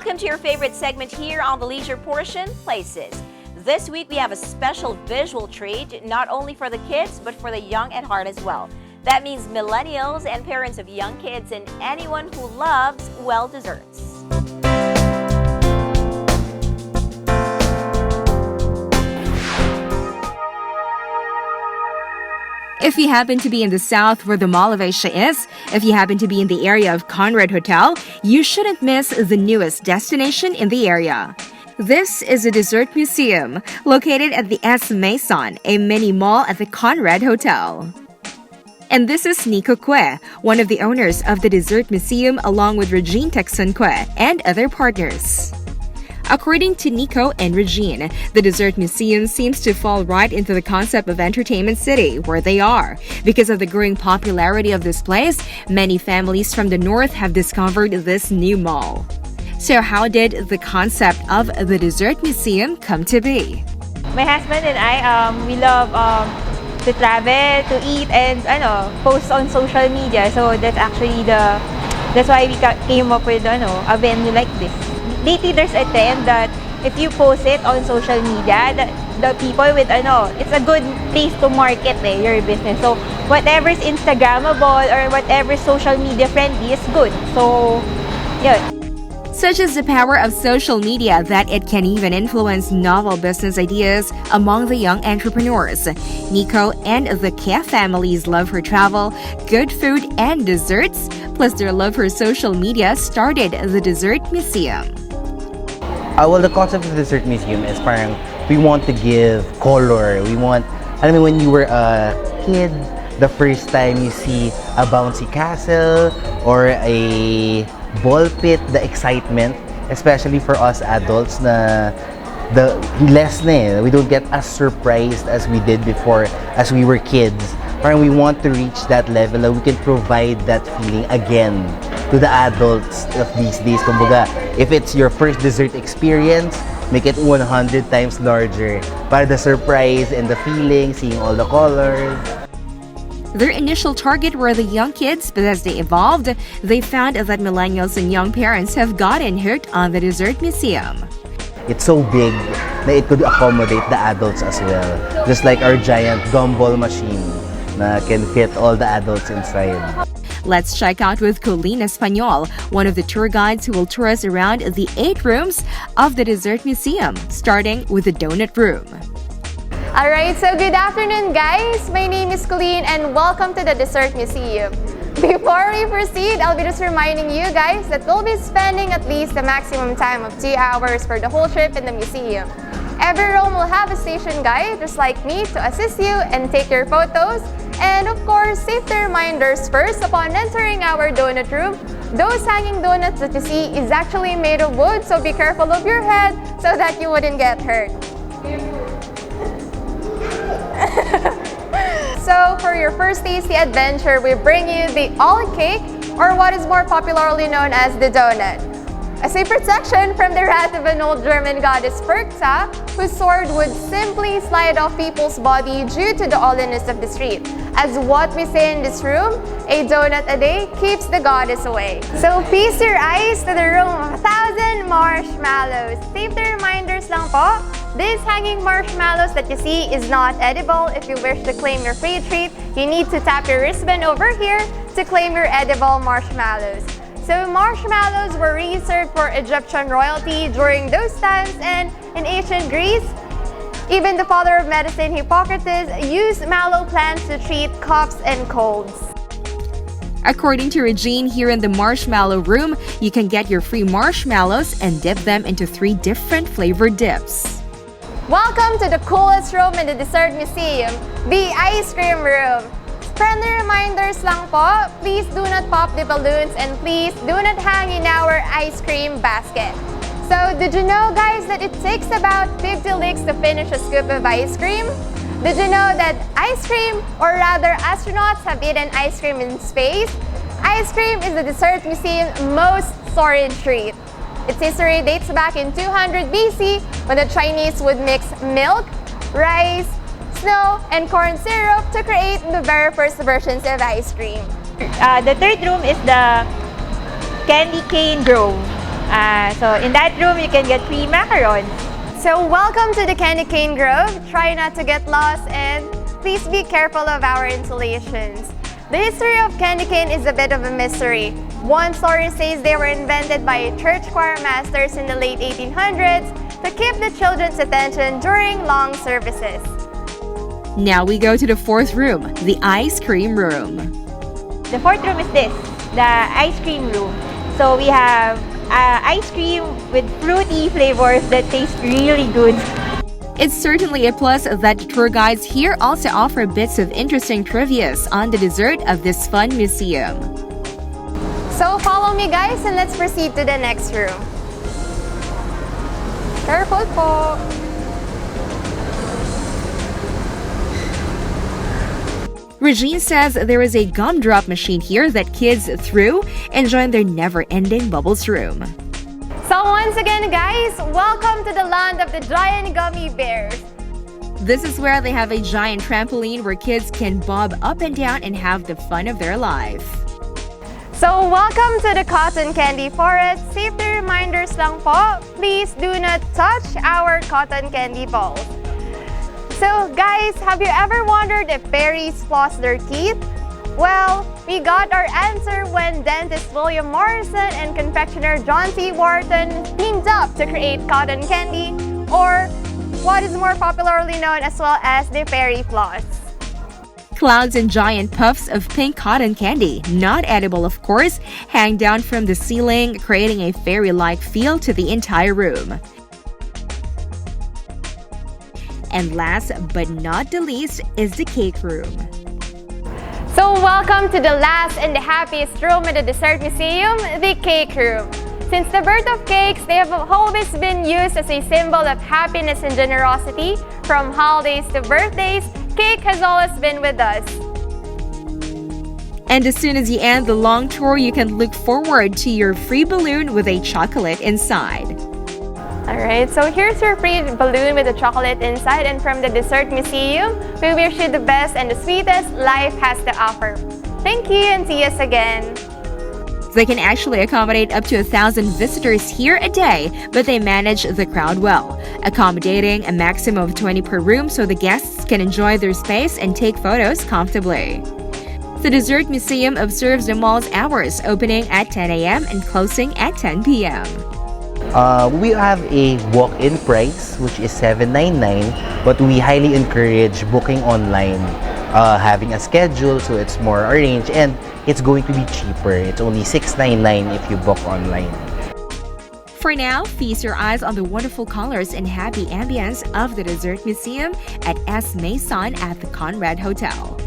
Welcome to your favorite segment here on the leisure portion, Places. This week we have a special visual treat, not only for the kids, but for the young at heart as well. That means millennials and parents of young kids and anyone who loves, well, desserts. If you happen to be in the south where the Mall of Asia is, if you happen to be in the area of Conrad Hotel, you shouldn't miss the newest destination in the area. This is a dessert museum located at the S Maison, a mini mall at the Conrad Hotel. And this is Nikko Que, one of the owners of the dessert museum along with RegineTecson-Que and other partners. According to Nikko and Regine, the dessert museum seems to fall right into the concept of entertainment city where they are. Because of the growing popularity of this place, many families from the north have discovered this new mall. So how did the concept of the dessert museum come to be? My husband and I, we love to travel, to eat, and post on social media. So that's why we came up with a venue like this. Lately, there's a trend that if you post it on social media, the people with it's a good place to market your business. So whatever's Instagrammable or whatever social media friendly is good. So yeah. Such is the power of social media that it can even influence novel business ideas among the young entrepreneurs. Nikko and the Que families love her travel, good food, and desserts, plus their love for social media started the dessert museum. Well, the concept of the dessert museum is parang we want to give color. We want, when you were a kid, the first time you see a bouncy castle or a ball pit, the excitement, especially for us adults, the less we don't get as surprised as we did before as we were kids. Parang we want to reach that level that we can provide that feeling again to the adults of these days. Kumbaga, if it's your first dessert experience, make it 100 times larger para the surprise and the feeling, seeing all the colors. Their initial target were the young kids, but as they evolved, they found that millennials and young parents have gotten hooked on the dessert museum. It's so big that it could accommodate the adults as well. Just like our giant gumball machine na can fit all the adults inside. Let's check out with Coleen Espanol, one of the tour guides who will tour us around the 8 rooms of the dessert museum, starting with the Doughnut Room. Alright, so good afternoon guys! My name is Coleen and welcome to the Dessert Museum. Before we proceed, I'll be just reminding you guys that we'll be spending at least the maximum time of 2 hours for the whole trip in the museum. Every room will have a station guide just like me to assist you and take your photos. And of course, safety reminders first upon entering our donut room. Those hanging donuts that you see is actually made of wood, so be careful of your head so that you wouldn't get hurt. So for your first tasty adventure, we bring you the almond cake, or what is more popularly known as the donut. As a protection from the wrath of an old German goddess Perkta, whose sword would simply slide off people's body due to the oiliness of the street. As what we say in this room, a donut a day keeps the goddess away. So feast your eyes to the room of 1,000 marshmallows. Safety reminders lang po. These hanging marshmallows that you see is not edible. If you wish to claim your free treat, you need to tap your wristband over here to claim your edible marshmallows. So marshmallows were reserved for Egyptian royalty during those times, and in ancient Greece, even the father of medicine, Hippocrates, used mallow plants to treat coughs and colds. According to Regine, here in the Marshmallow Room, you can get your free marshmallows and dip them into 3 different flavored dips. Welcome to the coolest room in the Dessert Museum, the Ice Cream Room. Friendly reminders lang po, please do not pop the balloons and please do not hang in our ice cream basket. So did you know guys that it takes about 50 licks to finish a scoop of ice cream? Did you know that ice cream, or rather astronauts, have eaten ice cream in space? Ice cream is the Dessert Museum's most storied treat. Its history dates back in 200 BC when the Chinese would mix milk, rice, snow, and corn syrup to create the very first versions of ice cream. The third room is the Candy Cane Grove. So in that room, you can get free macarons. So welcome to the Candy Cane Grove. Try not to get lost and please be careful of our installations. The history of candy cane is a bit of a mystery. One story says they were invented by church choir masters in the late 1800s to keep the children's attention during long services. Now we go to the fourth room, the ice cream room. The fourth room is this, the ice cream room. So we have ice cream with fruity flavors that taste really good. It's certainly a plus that the tour guides here also offer bits of interesting trivias on the dessert of this fun museum. So follow me guys and let's proceed to the next room. Careful po! Regine says there is a gumdrop machine here that kids through, enjoying their never-ending bubbles room. So once again guys, welcome to the land of the giant gummy bears. This is where they have a giant trampoline where kids can bob up and down and have the fun of their life. So welcome to the cotton candy forest. Safety reminders lang po, please do not touch our cotton candy balls. So guys, have you ever wondered if berries floss their teeth? Well, we got our answer when dentist William Morrison and confectioner John C. Wharton teamed up to create cotton candy, or what is more popularly known as well as the fairy floss. Clouds and giant puffs of pink cotton candy, not edible of course, hang down from the ceiling, creating a fairy-like feel to the entire room. And last but not the least is the cake room. So welcome to the last and the happiest room in the Dessert Museum, the cake room. Since the birth of cakes, they have always been used as a symbol of happiness and generosity. From holidays to birthdays, cake has always been with us. And as soon as you end the long tour, you can look forward to your free balloon with a chocolate inside. Alright, so here's your free balloon with the chocolate inside, and from the Dessert Museum, we wish you the best and the sweetest life has to offer. Thank you and see us again. They can actually accommodate up to 1,000 visitors here a day, but they manage the crowd well, accommodating a maximum of 20 per room so the guests can enjoy their space and take photos comfortably. The Dessert Museum observes the mall's hours, opening at 10 a.m. and closing at 10 p.m. We have a walk-in price which is $7.99, but we highly encourage booking online, having a schedule so it's more arranged, and it's going to be cheaper. It's only $6.99 if you book online. For now, feast your eyes on the wonderful colors and happy ambience of the Dessert Museum at S Maison at the Conrad Hotel.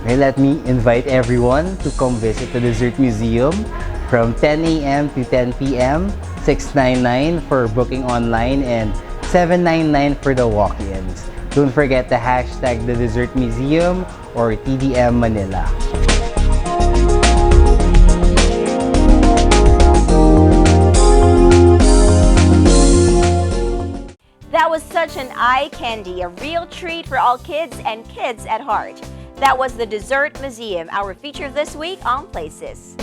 And let me invite everyone to come visit the Dessert Museum from 10 a.m. to 10 p.m. $6.99 for booking online and $7.99 for the walk-ins. Don't forget to hashtag the Dessert Museum or TDM Manila. That was such an eye candy, a real treat for all kids and kids at heart. That was the Dessert Museum, our feature this week on Places.